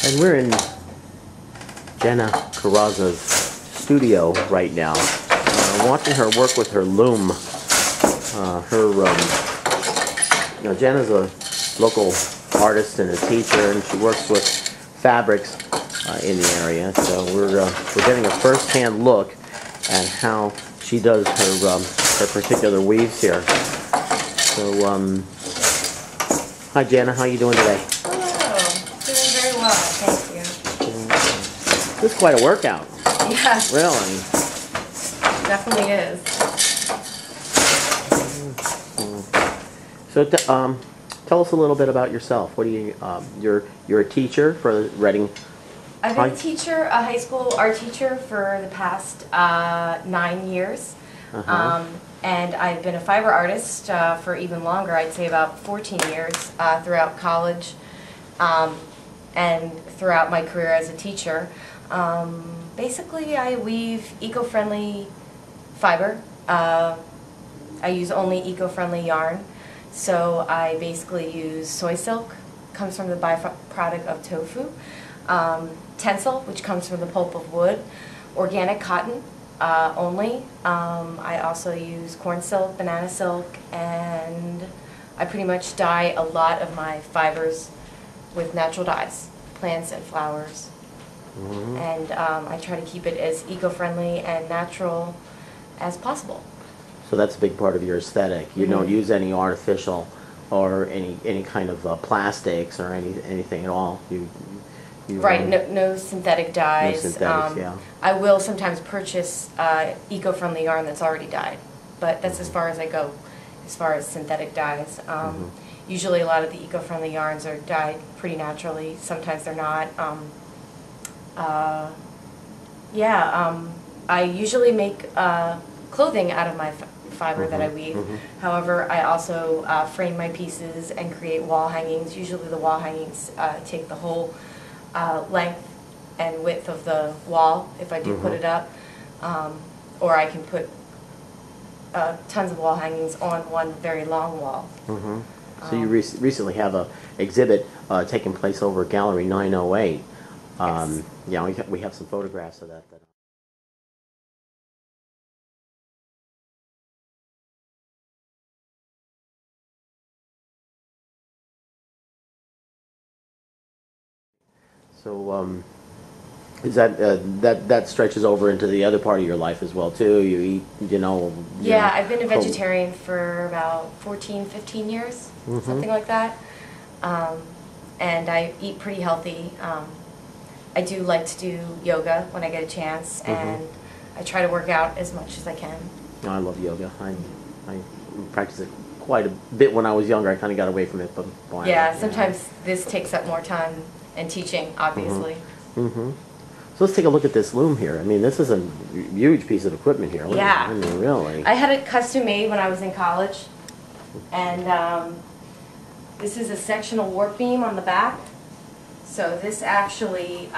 And we're in Janna Carrozza's studio right now, watching her work with her loom. Janna's a local artist and a teacher, and she works with fabrics in the area. So we're getting a first-hand look at how she does her particular weaves here. So, hi Janna, how are you doing today? Hello, doing very well, thank you. This is quite a workout. Yes. Really? Definitely is. So, tell us a little bit about yourself. What do you? You're a teacher for Reading. I've been a high school art teacher for the past 9 years, and I've been a fiber artist for even longer. I'd say about 14 years throughout college, and throughout my career as a teacher. Basically, I weave eco-friendly fiber. I use only eco-friendly yarn. So I basically use soy silk, comes from the byproduct of tofu, tencel, which comes from the pulp of wood, organic cotton only. I also use corn silk, banana silk, and I pretty much dye a lot of my fibers with natural dyes, plants and flowers. And I try to keep it as eco-friendly and natural as possible. So that's a big part of your aesthetic. You don't use any artificial or any kind of plastics or anything at all. You right, no synthetic dyes. No synthetics, yeah. I will sometimes purchase eco-friendly yarn that's already dyed, but that's as far as I go as far as synthetic dyes. Usually a lot of the eco-friendly yarns are dyed pretty naturally. Sometimes they're not. I usually make clothing out of my fiber that I weave. However, I also frame my pieces and create wall hangings. Usually the wall hangings take the whole length and width of the wall if I do put it up, or I can put tons of wall hangings on one very long wall. So you recently have a exhibit taking place over at Gallery 908. Yes. Yeah, we have some photographs of that. So is that stretches over into the other part of your life as well too? You eat, Yeah, I've been a vegetarian for about 14, 15 years, something like that. And I eat pretty healthy. I do like to do yoga when I get a chance, and I try to work out as much as I can. Oh, I love yoga. I practiced it quite a bit when I was younger. I kind of got away from it, but yeah, sometimes this takes up more time and teaching, obviously. So let's take a look at this loom here. I mean, this is a huge piece of equipment here. Yeah. I mean, really. I had it custom made when I was in college, and this is a sectional warp beam on the back. So this actually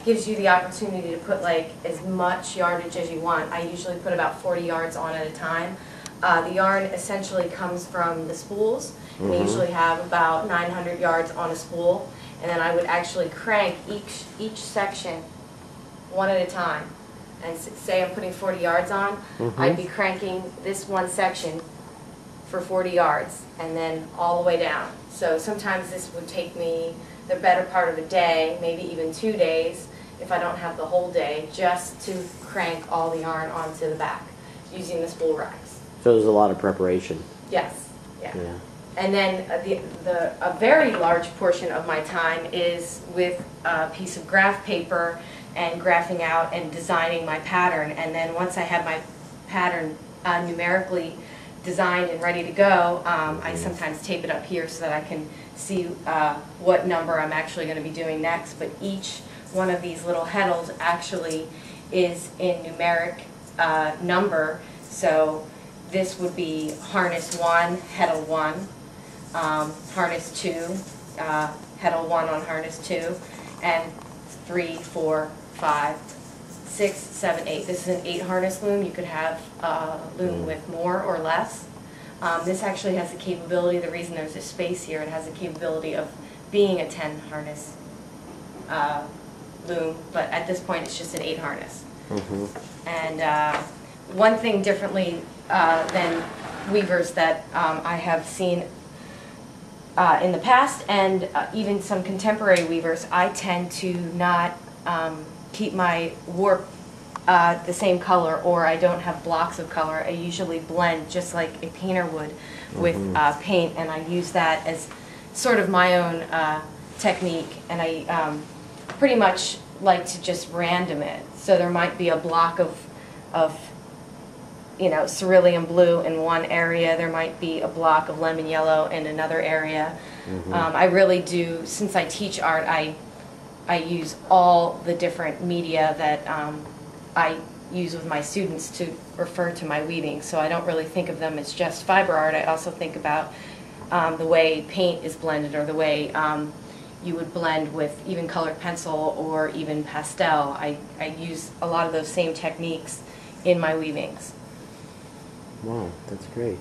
gives you the opportunity to put like as much yardage as you want. I usually put about 40 yards on at a time. The yarn essentially comes from the spools. And we usually have about 900 yards on a spool. And then I would actually crank each section one at a time. And say I'm putting 40 yards on, I'd be cranking this one section for 40 yards and then all the way down. So sometimes this would take me the better part of a day, maybe even 2 days, if I don't have the whole day, just to crank all the yarn onto the back using the spool racks. So there's a lot of preparation. Yes, yeah. And then a very large portion of my time is with a piece of graph paper and graphing out and designing my pattern. And then once I have my pattern numerically designed and ready to go, I sometimes tape it up here so that I can see what number I'm actually going to be doing next. But each one of these little heddles actually is in numeric number. So this would be harness 1, heddle 1, harness 2, heddle 1 on harness 2, and 3, 4, 5, 6, 7, 8. This is an 8 harness loom. You could have a loom with more or less. This actually has the capability, the reason there's a space here, it has the capability of being a 10 harness loom, but at this point it's just an 8 harness. Mm-hmm. And one thing differently than weavers that I have seen in the past, and even some contemporary weavers, I tend to not keep my warp the same color, or I don't have blocks of color. I usually blend just like a painter would with paint, and I use that as sort of my own technique, and I pretty much like to just random it. So there might be a block of you know, cerulean blue in one area, there might be a block of lemon yellow in another area. I really do, since I teach art, I use all the different media that I use with my students to refer to my weaving. So I don't really think of them as just fiber art. I also think about the way paint is blended, or the way you would blend with even colored pencil or even pastel. I use a lot of those same techniques in my weavings. Wow, that's great.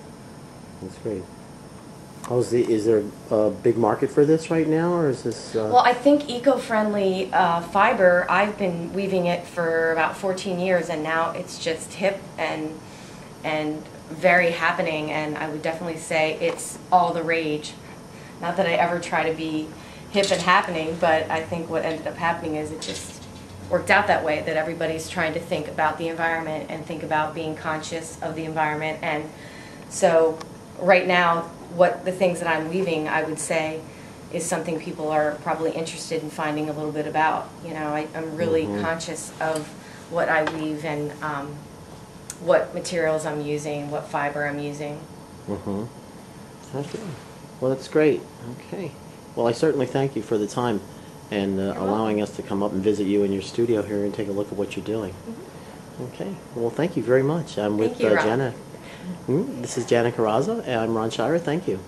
That's great. Is there a big market for this right now, or is this? Well, I think eco-friendly fiber, I've been weaving it for about 14 years, and now it's just hip and very happening, and I would definitely say it's all the rage. Not that I ever try to be hip and happening, but I think what ended up happening is it just worked out that way, that everybody's trying to think about the environment and think about being conscious of the environment. And so right now, the things that I'm weaving, I would say, is something people are probably interested in finding a little bit about. You know, I'm really conscious of what I weave, and what materials I'm using, what fiber I'm using. Okay. Well, that's great. Okay. Well, I certainly thank you for the time and allowing us to come up and visit you in your studio here and take a look at what you're doing. Okay. Well, thank you very much. I'm with Thank you, Ron. Janna. This is Janna Carrozza, and I'm Ron Shire. Thank you.